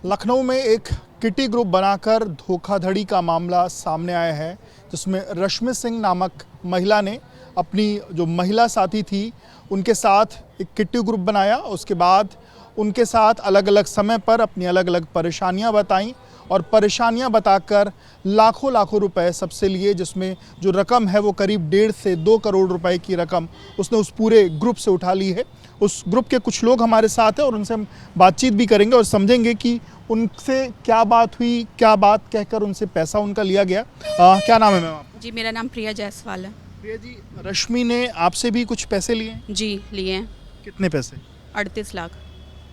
लखनऊ में एक kitty group बनाकर धोखाधड़ी का मामला सामने आया है, जिसमें रश्मि सिंह नामक महिला ने अपनी जो महिला साथी थी उनके साथ एक किटी ग्रुप बनाया। उसके बाद उनके साथ अलग अलग समय पर अपनी अलग अलग परेशानियां बताईं और परेशानियां बताकर लाखों लाखों रुपए सबसे लिए, जिसमें जो रकम है वो करीब 1.5 से 2 करोड़ रुपए की रकम उसने उस पूरे ग्रुप से उठा ली है। उस ग्रुप के कुछ लोग हमारे साथ हैं और उनसे हम बातचीत भी करेंगे और समझेंगे कि उनसे क्या बात हुई, क्या बात कहकर उनसे पैसा उनका लिया गया। क्या नाम है मैम आपका? जी, मेरा नाम प्रिया जायसवाल है। प्रिया जी, रश्मि ने आपसे भी कुछ पैसे लिए हैं? जी, लिए हैं। कितने पैसे? 38 लाख।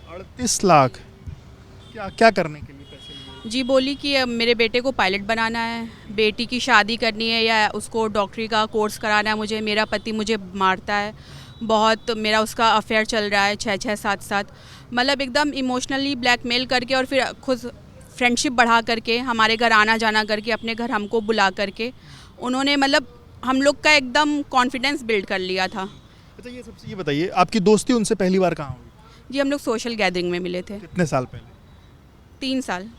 38 लाख? क्या क्या करने के लिए पैसे लिए? जी, बोली कि अब मेरे बेटे को पायलट बनाना है, बेटी की शादी करनी है या उसको डॉक्टरी का कोर्स कराना है मुझे। मेरा पति मुझे मारता है बहुत, मेरा उसका अफेयर चल रहा है 6-6 7-7, मतलब एकदम इमोशनली ब्लैकमेल करके और फिर खुद फ्रेंडशिप बढ़ा करके हमारे घर आना जाना करके अपने घर हमको बुला करके उन्होंने मतलब हम लोग का एकदम कॉन्फिडेंस बिल्ड कर लिया था। अच्छा, ये बताइए, आपकी दोस्ती उनसे पहली बार कहाँ हुई? जी, हम लोग सोशल गैदरिंग में मिले थे। कितने साल पहले? 3 साल।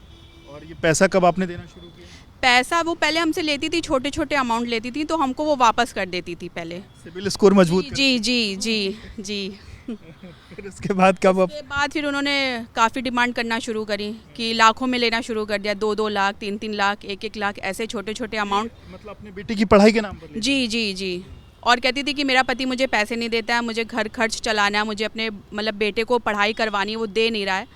और ये पैसा कब आपने देना शुरू किया? पैसा वो पहले हमसे लेती थी, छोटे छोटे अमाउंट लेती थी, तो हमको वो वापस कर देती थी पहले। सिबिल स्कोर मजबूत कर- जी जी जी जी। फिर उसके बाद कब? उसके बाद फिर उन्होंने काफ़ी डिमांड करना शुरू करी कि लाखों में लेना शुरू कर दिया, 2-2 लाख, 3-3 लाख, 1-1 लाख, ऐसे छोटे छोटे अमाउंट। मतलब अपनी बेटी की पढ़ाई के नाम पर लिए? जी जी जी। और कहती थी कि मेरा पति मुझे पैसे नहीं देता है, मुझे घर खर्च चलाना है, मुझे अपने मतलब बेटे को पढ़ाई करवानी है, वो दे नहीं रहा है,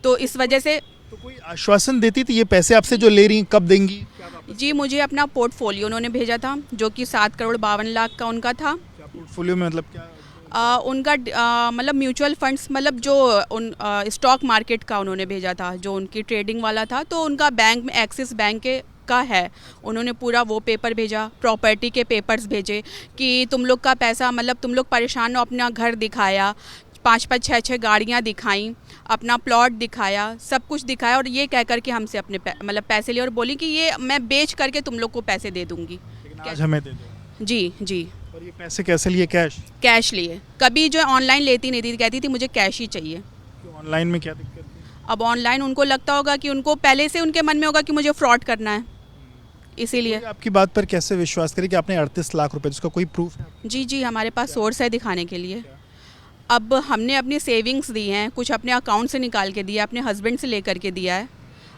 तो इस वजह से। तो कोई आश्वासन देती थी ये पैसे आपसे जो ले रही कब देंगी? जी, मुझे अपना पोर्टफोलियो उन्होंने भेजा था जो कि 7 करोड़ 52 लाख का उनका था। क्या पोर्टफोलियो में मतलब क्या? उनका मतलब म्यूचुअल फंड्स, मतलब जो उन स्टॉक मार्केट का उन्होंने भेजा था, जो उनकी ट्रेडिंग वाला था, तो उनका बैंक में एक्सिस बैंक के का है। उन्होंने पूरा वो पेपर भेजा, प्रॉपर्टी के पेपर्स भेजे कि तुम लोग का पैसा, मतलब तुम लोग परेशान हो, अपना घर दिखाया, 5-5 6-6 गाड़ियाँ दिखाई, अपना प्लॉट दिखाया, सब कुछ दिखाया और ये कह कर के हमसे अपने मतलब पैसे लिए और बोली कि ये मैं बेच करके तुम लोग को पैसे दे दूँगी। लेकिन आज हमें दे दो। जी जी। और ये पैसे कैसे लिए? कैश? कैश लिए, कभी जो ऑनलाइन लेती नहीं थी, कहती थी मुझे कैश ही चाहिए। तो ऑनलाइन में क्या दिक्कत थी? अब ऑनलाइन उनको लगता होगा कि उनको पहले से उनके मन में होगा कि मुझे फ्रॉड करना है, इसीलिए। आपकी बात पर कैसे विश्वास करें कि आपने 38 लाख रुपए, जिसका कोई प्रूफ है? जी जी, हमारे पास सोर्स है दिखाने के लिए। अब हमने अपनी सेविंग्स दी हैं, कुछ अपने अकाउंट से निकाल के दिया, अपने हस्बैंड से लेकर के दिया है।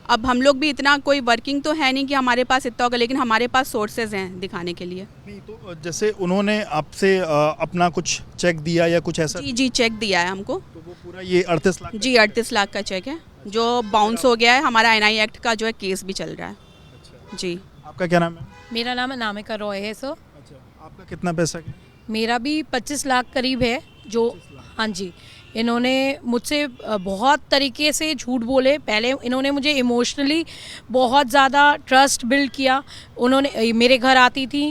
अब हम लोग भी इतना कोई वर्किंग तो है नहीं कि हमारे पास इतना होगा, लेकिन हमारे पास सोर्सेज हैं दिखाने के लिए। नहीं तो जैसे उन्होंने आपसे अपना कुछ चेक दिया या कुछ ऐसा? जी जी, चेक दिया है हमको। तो वो पूरा ये 38 लाख? जी, 38 लाख का चेक है जो बाउंस हो गया है। हमारा NI एक्ट का जो है केस भी चल रहा है। अच्छा। जी। आपका क्या नाम है? मेरा नाम अनामिका रॉय है सर। अच्छा, आपका कितना पैसा गया? मेरा भी 25 लाख करीब है जो। हाँ जी, इन्होंने मुझसे बहुत तरीके से झूठ बोले। पहले इन्होंने मुझे इमोशनली बहुत ज़्यादा ट्रस्ट बिल्ड किया। उन्होंने मेरे घर आती थी,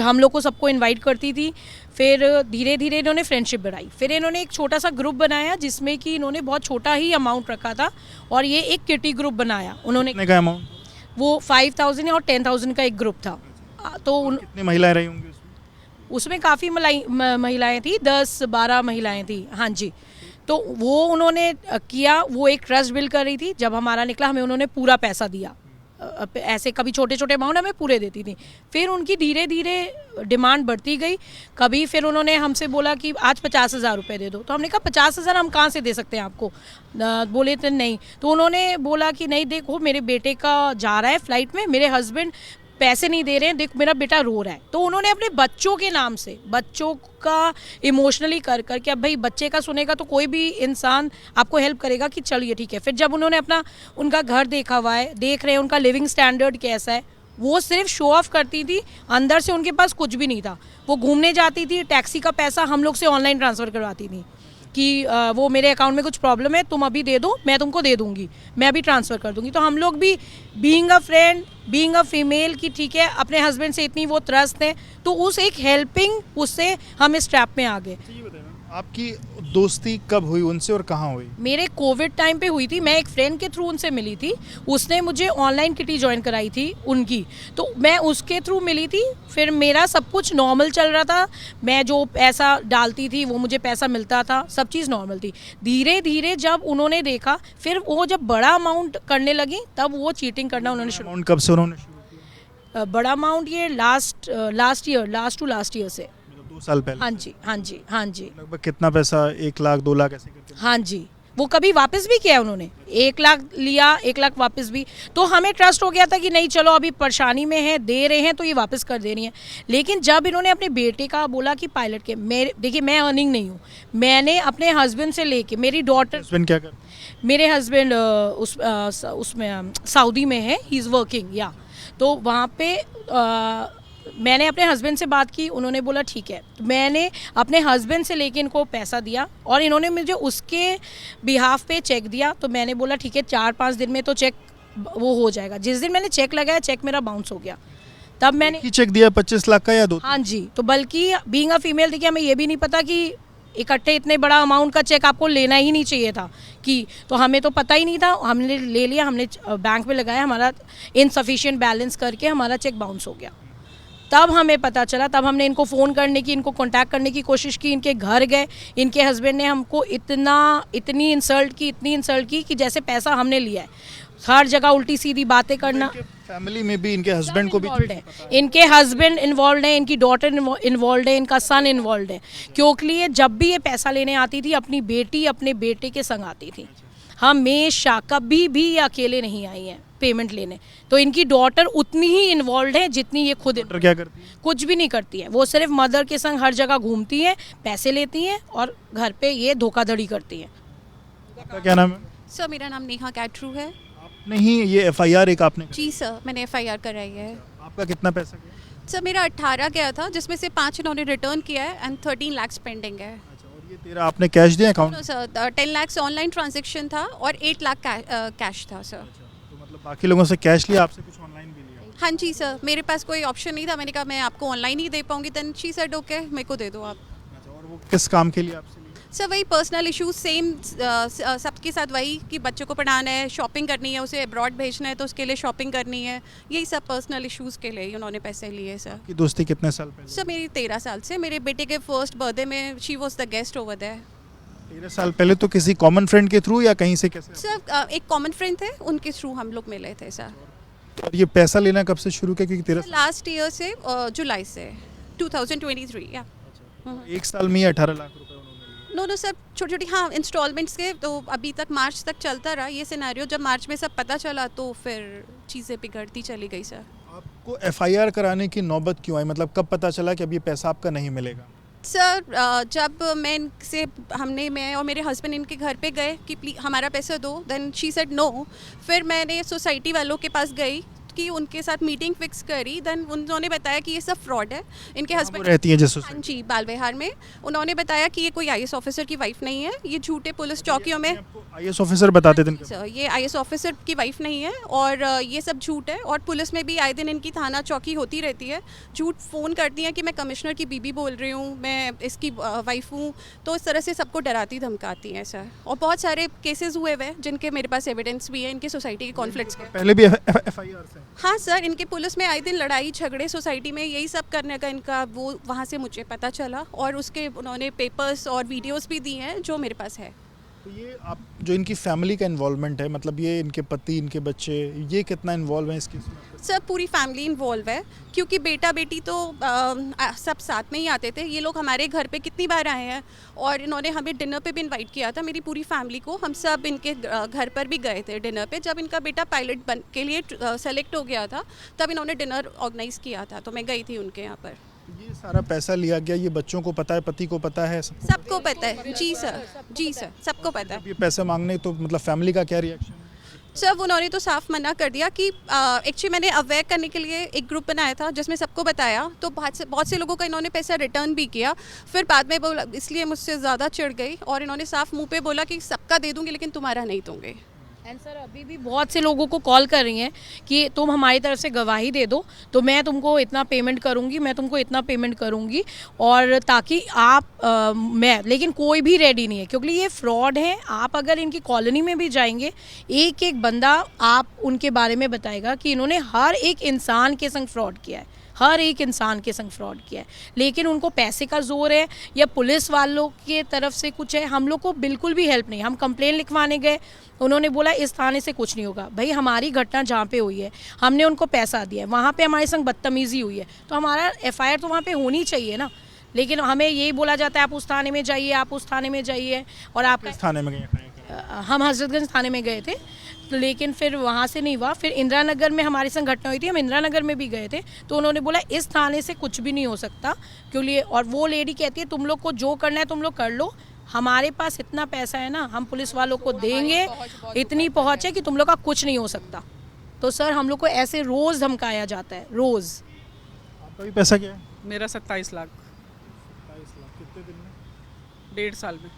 हम लोग को सबको इनवाइट करती थी। फिर धीरे धीरे इन्होंने फ्रेंडशिप बढ़ाई। फिर इन्होंने एक छोटा सा ग्रुप बनाया जिसमें कि इन्होंने बहुत छोटा ही अमाउंट रखा था और ये एक किटी ग्रुप बनाया उन्होंने। कितने का अमाउंट? वो 5,000 और 10,000 का एक ग्रुप था। तो कितनी महिलाएं रही होंगी उसमें? उसमें काफ़ी महिलाएं थी, 10-12 महिलाएं थी। हाँ जी, तो वो उन्होंने किया, वो एक ट्रस्ट बिल्ड कर रही थी। जब हमारा निकला हमें उन्होंने पूरा पैसा दिया। ऐसे कभी छोटे छोटे अमाउंट हमें पूरे देती थी। फिर उनकी धीरे धीरे डिमांड बढ़ती गई। कभी फिर उन्होंने हमसे बोला कि आज 50,000 रुपये दे दो, तो हमने कहा 50,000 हम कहाँ से दे सकते हैं आपको? बोले तो नहीं। तो उन्होंने बोला कि नहीं, देखो मेरे बेटे का जा रहा है फ्लाइट में, मेरे हस्बैंड पैसे नहीं दे रहे हैं, देख मेरा बेटा रो रहा है। तो उन्होंने अपने बच्चों के नाम से, बच्चों का इमोशनली कर कर के, अब भाई बच्चे का सुनेगा तो कोई भी इंसान आपको हेल्प करेगा कि चलिए ठीक है। फिर जब उन्होंने उनका घर देखा हुआ है, देख रहे हैं उनका लिविंग स्टैंडर्ड कैसा है, वो सिर्फ शो ऑफ करती थी, अंदर से उनके पास कुछ भी नहीं था। वो घूमने जाती थी, टैक्सी का पैसा हम लोग से ऑनलाइन ट्रांसफ़र करवाती थी कि वो मेरे अकाउंट में कुछ प्रॉब्लम है, तुम अभी दे दो, मैं तुमको दे दूंगी, मैं अभी ट्रांसफ़र कर दूंगी। तो हम लोग भी being a friend, being a female कि ठीक है, अपने हस्बैंड से इतनी वो ट्रस्ट है, तो उस एक हेल्पिंग उससे हम इस ट्रैप में आ गए। आपकी दोस्ती कब हुई उनसे और कहाँ हुई? मेरे कोविड टाइम पे हुई थी। मैं एक फ्रेंड के थ्रू उनसे मिली थी। उसने मुझे ऑनलाइन किटी ज्वाइन कराई थी उनकी, तो मैं उसके थ्रू मिली थी। फिर मेरा सब कुछ नॉर्मल चल रहा था। मैं जो पैसा डालती थी वो मुझे पैसा मिलता था, सब चीज़ नॉर्मल थी। धीरे धीरे जब उन्होंने देखा, फिर वो जब बड़ा अमाउंट करने लगी तब वो चीटिंग करना उन्होंने शुरू। अमाउंट कब से उन्होंने शुरू किया? बड़ा अमाउंट ये लास्ट टू लास्ट ईयर से। मतलब 2 साल पहले? हाँ जी, हाँ जी, हाँ जी, लगभग कितना पैसा? 1 लाख 2 लाख ऐसे करके? हाँ जी। वो कभी वापस भी किया उन्होंने। 1 लाख लिया, 1 लाख वापस भी। तो हमें ट्रस्ट हो गया था कि नहीं चलो अभी परेशानी में है, दे रहे हैं तो ये वापस कर दे रही हैं। लेकिन जब इन्होंने अपने बेटे का बोला कि पायलट के, मेरे देखिए मैं अर्निंग नहीं हूँ, मैंने अपने हस्बैंड से लेके, मेरी डॉटर, हस्बैंड क्या करते हैं? मेरे हस्बैंड उसमें सऊदी में है, ही इज़ वर्किंग या। तो वहाँ पे मैंने अपने हस्बैंड से बात की, उन्होंने बोला ठीक है। तो मैंने अपने हस्बैंड से लेके इनको पैसा दिया और इन्होंने मुझे उसके बिहाफ पे चेक दिया। तो मैंने बोला ठीक है 4-5 दिन में तो चेक वो हो जाएगा। जिस दिन मैंने चेक लगाया, चेक मेरा बाउंस हो गया। तब मैंने की चेक दिया 25 लाख का या 2? हाँ जी। तो बल्कि बीइंग अ फीमेल, देखिए हमें ये भी नहीं पता कि इकट्ठे इतने बड़ा अमाउंट का चेक आपको लेना ही नहीं चाहिए था कि, तो हमें तो पता ही नहीं था। हमने ले लिया, हमने बैंक में लगाया, हमारा इनसफिशिएंट बैलेंस करके हमारा चेक बाउंस हो गया। तब हमें पता चला, तब हमने इनको फ़ोन करने की, इनको कांटेक्ट करने की कोशिश की, इनके घर गए। इनके हस्बैंड ने हमको इतनी इंसल्ट की कि जैसे पैसा हमने लिया है। हर जगह उल्टी सीधी बातें करना। फैमिली में भी इनके हस्बैंड को भी इन्वॉल्व है, इनके हस्बैंड इन्वॉल्व है, इनकी डॉटर इन्वॉल्व है, इनका सन इन्वॉल्व है। क्योंकि जब भी ये पैसा लेने आती थी, अपनी बेटी अपने बेटे के संग आती थी। हमेशा कभी भी ये अकेले नहीं आई हैं पेमेंट लेने। तो इनकी डॉटर उतनी ही इन्वॉल्व है जितनी ये खुद। डॉक्टर क्या करती है? कुछ भी नहीं करती है, वो सिर्फ मदर के संग हर जगह घूमती है, पैसे लेती हैं और घर पे ये धोखाधड़ी करती हैं। आपका क्या नाम है? सर मेरा नाम नेहा कैटरू है। आपने ही ये FIR एक आपने जी सर, मैंने FIR कराई है। आपका कितना पैसा गया? सर मेरा 18 गया था, जिसमें से 5 इन्होंने रिटर्न किया है एंड 13 लाख पेंडिंग है। अच्छा, और ये तेरा आपने कैश दिया account? No sir, 10 lakh online transaction था और 8 लाख कैश था सर। तो मतलब बाकी लोगों से कैश लिया, आपसे कुछ ऑनलाइन भी लिया? हाँ जी सर, मेरे पास कोई ऑप्शन नहीं था। मैंने कहा मैं आपको ऑनलाइन ही दे पाऊंगी। देन शी सेड ओके, मेरे को दे दो आप। अच्छा, और वो किस काम के लिए आपसे लिया? सर वही पर्सनल इश्यूज सेम सबके साथ, वही कि बच्चों को पढ़ाना है, शॉपिंग करनी है, उसे अब्रॉड भेजना है तो उसके लिए शॉपिंग करनी है। यही सब पर्सनल इश्यूज के लिए ही उन्होंने पैसे लिए सर। की दोस्ती कितने साल पहले? सर मेरी 13 साल से, मेरे बेटे के फर्स्ट बर्थडे में she was the guest over there. 13 साल पहले। तो किसी कॉमन फ्रेंड के थ्रू या कहीं से कैसे? सर एक कॉमन फ्रेंड थे, उनके थ्रू हम लोग मिले थे सर। और ये पैसा लेना कब से शुरू किया? क्योंकि 13 लास्ट ईयर से, जुलाई से 2023 या। एक साल में ही 18 लाख रुपए उन्होंने लिए। नो सर, छोटी छोटी हाँ इंस्टॉलमेंट्स के। तो अभी तक मार्च तक चलता रहा ये सिनेरियो। जब मार्च में सब पता चला तो फिर चीज़ें बिगड़ती चली गई सर। आपको FIR कराने की नौबत क्यों आई? मतलब कब पता चला कि अब ये पैसा आपका नहीं मिलेगा? सर जब मैं और मेरे हस्बैंड इनके घर पे गए कि प्लीज हमारा पैसा दो, देन शी सेड नो। फिर मैंने सोसाइटी वालों के पास गई कि उनके साथ मीटिंग फिक्स करी। देन उन्होंने बताया कि ये सब फ्रॉड है। इनके हस्बैंड रहती है जैसे हाँ जी, बाल विहार में। उन्होंने बताया कि ये कोई IAS ऑफिसर की वाइफ नहीं है, ये झूठे पुलिस चौकियों में। IAS ऑफिसर बताते थे? सर ये IAS ऑफिसर की वाइफ नहीं है और ये सब झूठ है। और पुलिस में भी आए दिन इनकी थाना चौकी होती रहती है। झूठ फ़ोन करती हैं कि मैं कमिश्नर की बीबी बोल रही हूँ, मैं इसकी वाइफ हूँ। तो इस तरह से सबको डराती धमकाती हैं सर। और बहुत सारे केसेस हुए हुए जिनके मेरे पास एविडेंस भी है, इनके सोसाइटी के कॉन्फ्लिक्ट्स के। पहले भी FIR से? हाँ सर, इनके पुलिस में आए दिन लड़ाई झगड़े सोसाइटी में, यही सब करने का इनका वो वहाँ से मुझे पता चला। और उसके उन्होंने पेपर्स और वीडियोस भी दी हैं जो मेरे पास है। तो ये आप जो इनकी फैमिली का इन्वॉल्वमेंट है, मतलब ये इनके पति, इनके बच्चे, ये कितना इन्वॉल्व है इसके? सर पूरी फैमिली इन्वॉल्व है, क्योंकि बेटा बेटी तो सब साथ में ही आते थे। ये लोग हमारे घर पे कितनी बार आए हैं और इन्होंने हमें डिनर पे भी इनवाइट किया था, मेरी पूरी फैमिली को। हम सब इनके घर पर भी गए थे डिनर पे। जब इनका बेटा पायलट के लिए सेलेक्ट हो गया था तब इन्होंने डिनर ऑर्गेनाइज किया था, तो मैं गई थी उनके यहाँ पर। ये सारा पैसा लिया गया, ये बच्चों को पता है, पति को पता है? सबको पता है जी सर, जी सर, सबको पता है। ये पैसे मांगने तो मतलब फैमिली का क्या रिएक्शन? सर उन्होंने तो साफ मना कर दिया कि एक्चुअली मैंने अवेयर करने के लिए एक ग्रुप बनाया था जिसमें सबको बताया। तो बहुत से लोगों का इन्होंने पैसा रिटर्न भी किया। फिर बाद में बोला, इसलिए मुझसे ज़्यादा चिढ़ गई और इन्होंने साफ मुंह पे बोला कि सबका दे दूंगी लेकिन तुम्हारा नहीं दूंगी। एंड सर अभी भी बहुत से लोगों को कॉल कर रही हैं कि तुम हमारी तरफ से गवाही दे दो तो मैं तुमको इतना पेमेंट करूंगी, मैं तुमको इतना पेमेंट करूंगी, और ताकि आप मैं, लेकिन कोई भी रेडी नहीं है क्योंकि ये फ्रॉड है। आप अगर इनकी कॉलोनी में भी जाएंगे, एक एक बंदा आप उनके बारे में बताएगा कि इन्होंने हर एक इंसान के संग फ्रॉड किया है, हर एक इंसान के संग फ्रॉड किया है, लेकिन उनको पैसे का जोर है या पुलिस वालों के तरफ से कुछ है। हम लोग को बिल्कुल भी हेल्प नहीं। हम कंप्लेन लिखवाने गए, उन्होंने बोला इस थाने से कुछ नहीं होगा। भाई हमारी घटना जहाँ पे हुई है हमने उनको पैसा दिया है, वहाँ पे हमारे संग बदतमीज़ी हुई है तो हमारा FIR तो वहाँ पे होनी चाहिए ना, लेकिन हमें यही बोला जाता है आप उस थाने में जाइए, आप उस थाने में जाइए। और आप किस थाने में गए? हम हजरतगंज थाने में गए थे, लेकिन फिर वहाँ से नहीं हुआ। फिर इंदिरा नगर में हमारे संग घटना हुई थी, हम इंदिरा नगर में भी गए थे तो उन्होंने बोला इस थाने से कुछ भी नहीं हो सकता क्योंकि, और वो लेडी कहती है तुम लोग को जो करना है तुम लोग कर लो, हमारे पास इतना पैसा है ना, हम पुलिस वालों को देंगे, इतनी पहुँच है कि तुम लोग का कुछ नहीं हो सकता। तो सर हम लोग को ऐसे रोज़ धमकाया जाता है, रोज़। आपका भी पैसा क्या है? मेरा 27 लाख। 27 लाख कितने दिन में? 1.5 साल में।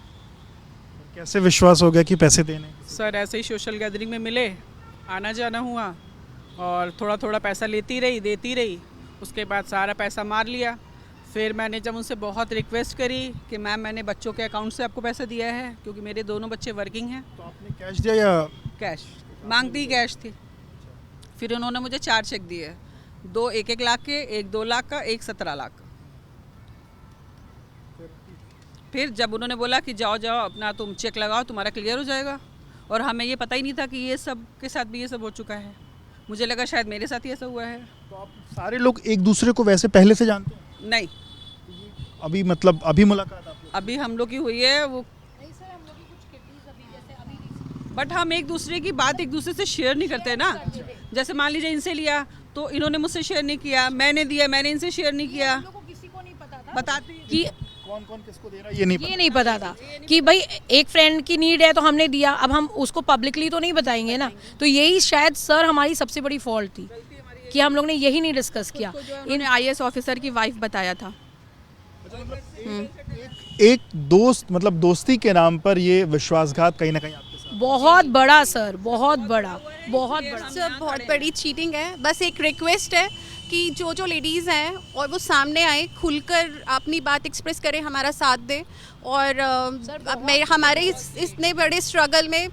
कैसे विश्वास हो गया कि पैसे देने? सर ऐसे ही सोशल गैदरिंग में मिले, आना जाना हुआ और थोड़ा थोड़ा पैसा लेती रही देती रही, उसके बाद सारा पैसा मार लिया। फिर मैंने जब उनसे बहुत रिक्वेस्ट करी कि मैम मैंने बच्चों के अकाउंट से आपको पैसा दिया है क्योंकि मेरे दोनों बच्चे वर्किंग हैं। तो आपने कैश दिया या? कैश मांगती ही कैश थी। फिर उन्होंने मुझे 4 चेक दिए, 2 1-1 लाख के, एक 2 लाख का, एक 17 लाख का। फिर जब उन्होंने बोला कि जाओ जाओ अपना तुम चेक लगाओ तुम्हारा क्लियर हो जाएगा, और हमें ये पता ही नहीं था कि ये सब के साथ भी ये सब हो चुका है। मुझे लगा शायद मेरे साथ ही ऐसा हुआ है। तो आप सारे लोग एक दूसरे को वैसे पहले से जानते हैं? नहीं, अभी मतलब अभी मुलाकात आप लोग? अभी हम लोग की हुई है वो, बट हम एक दूसरे की बात एक दूसरे से शेयर नहीं करते ना। जैसे मान लीजिए इनसे लिया तो इन्होंने मुझसे शेयर नहीं किया, मैंने दिया मैंने इनसे शेयर नहीं किया। किसी को नहीं पता था बताते कि कौन कौन किसको दे रहा है ये नहीं पता था कि भाई एक फ्रेंड की नीड है तो हमने दिया, अब हम उसको पब्लिकली तो नहीं बताएंगे ना। तो यही शायद सर हमारी सबसे बड़ी फॉल्ट थी कि हम लोग ने यही नहीं डिस्कस किया। इन्हें IAS ऑफिसर की वाइफ बताया था। एक दोस्त मतलब दोस्ती के नाम पर ये विश्वासघात कहीं ना कहीं आपके साथ? बहुत बड़ा सर, बहुत बड़ा, बहुत बड़ा। सब बहुत बड़ी चीटिंग है। बस एक रिक्वेस्ट है कि जो लेडीज़ हैं और वो सामने आए, खुलकर अपनी बात एक्सप्रेस करें, हमारा साथ दें। और अब मैं हमारे इतने बड़े स्ट्रगल में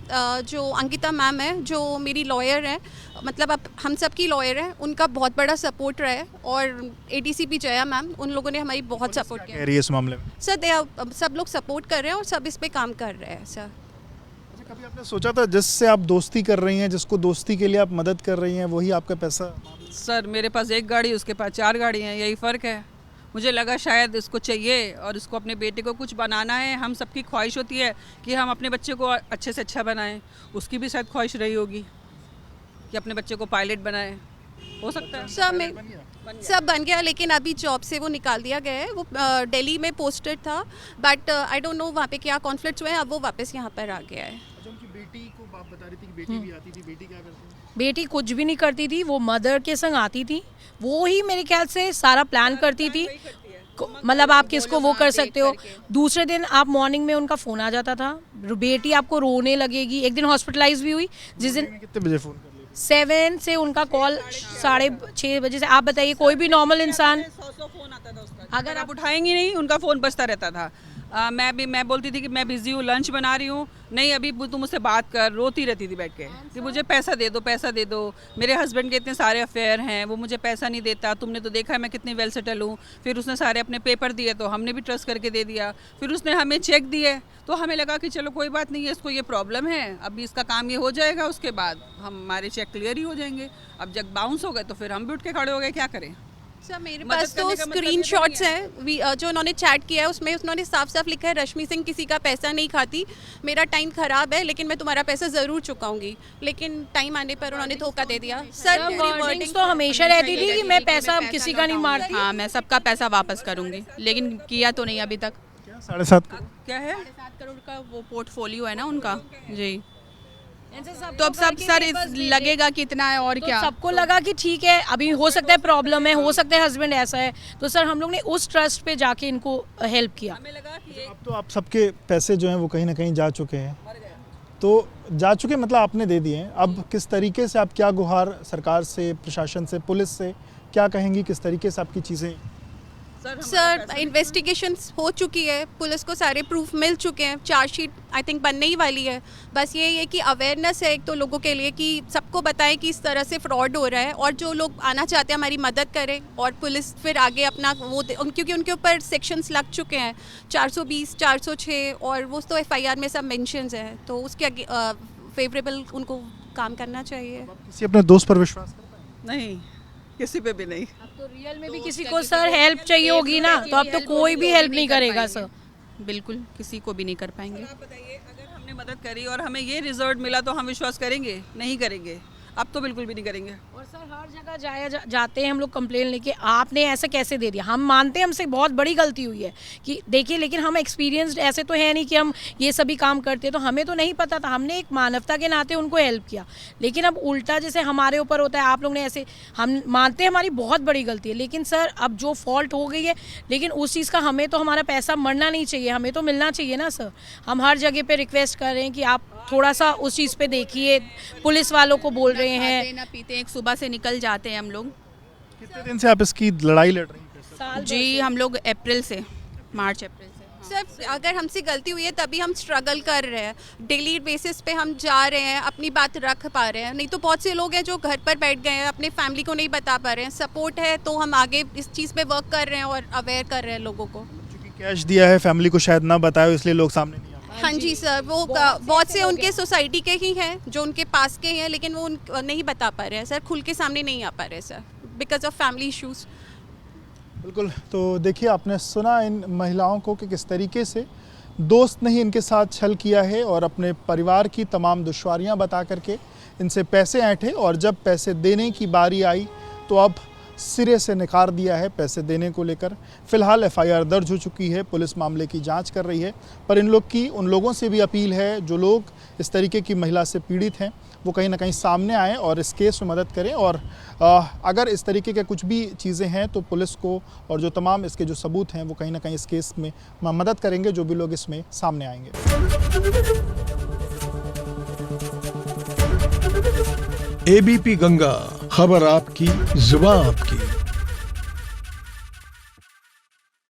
जो अंकिता मैम है जो मेरी लॉयर है, मतलब अब हम सब की लॉयर है, उनका बहुत बड़ा सपोर्ट रहा है। और ADCP जया मैम, उन लोगों ने हमारी बहुत सपोर्ट कह किया रही है इस मामले में? सर। सब लोग सपोर्ट कर रहे हैं और सब इस पे काम कर रहे हैं सर। अच्छा, कभी आपने सोचा था जिससे आप दोस्ती कर रही हैं, जिसको दोस्ती के लिए आप मदद कर रही हैं, वही आपका पैसा? सर मेरे पास 1 गाड़ी, उसके पास 4 गाड़ी हैं, यही फ़र्क है। मुझे लगा शायद इसको चाहिए और इसको अपने बेटे को कुछ बनाना है। हम सबकी ख्वाहिश होती है कि हम अपने बच्चे को अच्छे से अच्छा बनाएं, उसकी भी शायद ख्वाहिश रही होगी कि अपने बच्चे को पायलट बनाएं। हो सकता है सब बन गया, लेकिन अभी जॉब से वो निकाल दिया गया है। वो दिल्ली में पोस्टेड था, बट आई डोंट नो वहाँ पे क्या कॉन्फ्लिक्ट्स हुए हैं। अब वो वापस यहाँ पर आ गया है। अच्छा, उनकी बेटी को आप बता रही थी कि बेटी भी आती थी, बेटी क्या करती है? बेटी कुछ भी नहीं करती थी, वो मदर के संग आती थी, वो ही मेरे ख्याल से सारा प्लान करती थी। मतलब आप किसको वो कर सकते हो। दूसरे दिन आप मॉर्निंग में उनका फ़ोन आ जाता था, बेटी आपको रोने लगेगी। एक दिन हॉस्पिटलाइज भी हुई, जिस दिन कितने बजे फ़ोन कर लिया? 7 से उनका कॉल 6:30 बजे से। आप बताइए कोई भी नॉर्मल इंसान, 100 फ़ोन आता था उसका, अगर आप उठाएंगी नहीं उनका फ़ोन बजता रहता था। मैं बोलती थी कि मैं बिज़ी हूँ, लंच बना रही हूँ, नहीं अभी तुम मुझसे बात कर। रोती रहती थी बैठ के कि मुझे पैसा दे दो, पैसा दे दो। मेरे हस्बैंड के इतने सारे अफेयर हैं, वो मुझे पैसा नहीं देता, तुमने तो देखा है मैं कितनी वेल सेटल हूँ। फिर उसने सारे अपने पेपर दिए तो हमने भी ट्रस्ट करके दे दिया। फिर उसने हमें चेक दिए तो हमें लगा कि चलो कोई बात नहीं है, इसको ये प्रॉब्लम है, अभी इसका काम ये हो जाएगा, उसके बाद हमारे चेक क्लियर ही हो जाएंगे। अब जब बाउंस हो गए तो फिर हम भी उठ के खड़े हो गए, क्या करें। सर मेरे मदद पास तो करने का मतलब ये स्क्रीनशॉट्स हैं जो उन्होंने चैट किया है, उसमें उन्होंने साफ साफ लिखा है रश्मि सिंह किसी का पैसा नहीं खाती, मेरा टाइम ख़राब है लेकिन मैं तुम्हारा पैसा ज़रूर चुकाऊंगी। लेकिन टाइम आने पर उन्होंने धोखा दे दिया। सर मेरी वार्निंग्स वर्डिंग तो हमेशा रहती थी कि मैं पैसा किसी का नहीं मारती। हाँ, मैं सबका पैसा वापस करूँगी, लेकिन किया तो नहीं अभी तक। क्या 7.5 करोड़? क्या है 7 करोड़ का वो पोर्टफोलियो है ना उनका जी। तो तो अब सब सर लगेगा कितना है और क्या। सबको लगा कि ठीक है, अभी हो सकता है प्रॉब्लम है, हो सकता है हस्बैंड ऐसा है, तो सर हम लोग ने उस ट्रस्ट पे जाके इनको हेल्प किया। हमें लगा कि अब तो आप सबके पैसे जो हैं वो कहीं ना कहीं जा चुके हैं, तो जा चुके मतलब आपने दे दिए हैं, अब किस तरीके से आप क्या गुहार सरकार से, प्रशासन से, पुलिस से क्या कहेंगी, किस तरीके से आपकी चीज़ें? सर इन्वेस्टिगेशन हो चुकी है, पुलिस को सारे प्रूफ मिल चुके हैं, चार्जशीट आई थिंक बनने ही वाली है। बस ये है कि अवेयरनेस है एक तो लोगों के लिए कि सबको बताएं कि इस तरह से फ्रॉड हो रहा है, और जो लोग आना चाहते हैं हमारी मदद करें, और पुलिस फिर आगे अपना क्योंकि उनके ऊपर सेक्शंस लग चुके हैं 420, 406, और वो तो FIR में सब मेंशंस हैं, तो उसके फेवरेबल उनको काम करना चाहिए। किसी अपने दोस्त पर विश्वास कर पाए? नहीं, किसी पे भी नहीं। अब तो रियल में भी किसी को सर हेल्प चाहिए होगी ना, तो अब तो कोई भी हेल्प नहीं करेगा सर। बिल्कुल किसी को भी नहीं कर पाएंगे। आप बताइए, अगर हमने मदद करी और हमें ये रिजल्ट मिला तो हम विश्वास करेंगे? नहीं करेंगे, अब तो बिल्कुल भी नहीं करेंगे। और सर हर जगह जाते हैं हम लोग कंप्लेन लेके, आपने ऐसे कैसे दे दिया। हम मानते हैं हमसे बहुत बड़ी गलती हुई है कि देखिए, लेकिन हम एक्सपीरियंस्ड ऐसे तो है नहीं कि हम ये सभी काम करते, तो हमें तो नहीं पता था, हमने एक मानवता के नाते उनको हेल्प किया। लेकिन अब उल्टा जैसे हमारे ऊपर होता है, आप लोग ने ऐसे, हम मानते हैं हमारी बहुत बड़ी गलती है, लेकिन सर अब जो फॉल्ट हो गई है, लेकिन उस चीज़ का हमें तो हमारा पैसा मरना नहीं चाहिए, हमें तो मिलना चाहिए ना सर। हम हर जगह पे रिक्वेस्ट कर रहे हैं कि आप थोड़ा सा उस चीज़ पे देखिए, पुलिस वालों को बोल रहे हैं। खाते ना पीते हैं, सुबह से निकल जाते हैं हम लोग। कितने दिन से आप इसकी लड़ाई लड़ रही हैं? साल जी हम लोग अप्रैल से, मार्च अप्रैल से। सर अगर हमसे गलती हुई है तभी हम स्ट्रगल कर रहे हैं, डेली बेसिस पे हम जा रहे हैं, अपनी बात रख पा रहे हैं। नहीं तो बहुत से लोग हैं जो घर पर बैठ गए हैं, अपने फैमिली को नहीं बता पा रहे हैं। सपोर्ट है तो हम आगे इस चीज़ पे वर्क कर रहे हैं और अवेयर कर रहे हैं लोगों को। क्योंकि कैश दिया है, फैमिली को शायद ना बताया, इसलिए लोग सामने नहीं आ पाए। हाँ जी सर, वो बहुत से उनके सोसाइटी के ही हैं जो उनके पास के हैं, लेकिन वो नहीं बता पा रहे हैं सर, खुल के सामने नहीं आ पा रहे sir, because of family issues. बिल्कुल, तो देखिए आपने सुना इन महिलाओं को कि किस तरीके से दोस्त ने ही इनके साथ छल किया है और अपने परिवार की तमाम दुश्वारियां बता करके इनसे पैसे ऐंठे, और जब पैसे देने की बारी आई तो अब सिरे से नकार दिया है पैसे देने को लेकर। फिलहाल FIR दर्ज हो चुकी है, पुलिस मामले की जांच कर रही है, पर उन लोगों से भी अपील है जो लोग इस तरीके की महिला से पीड़ित हैं, वो कहीं ना कहीं सामने आएँ और इस केस में मदद करें। और अगर इस तरीके के कुछ भी चीज़ें हैं तो पुलिस को और जो तमाम इसके जो सबूत हैं वो कहीं ना कहीं इस केस में मदद करेंगे, जो भी लोग इसमें सामने आएंगे। ABP गंगा, खबर आपकी, जुबान आपकी।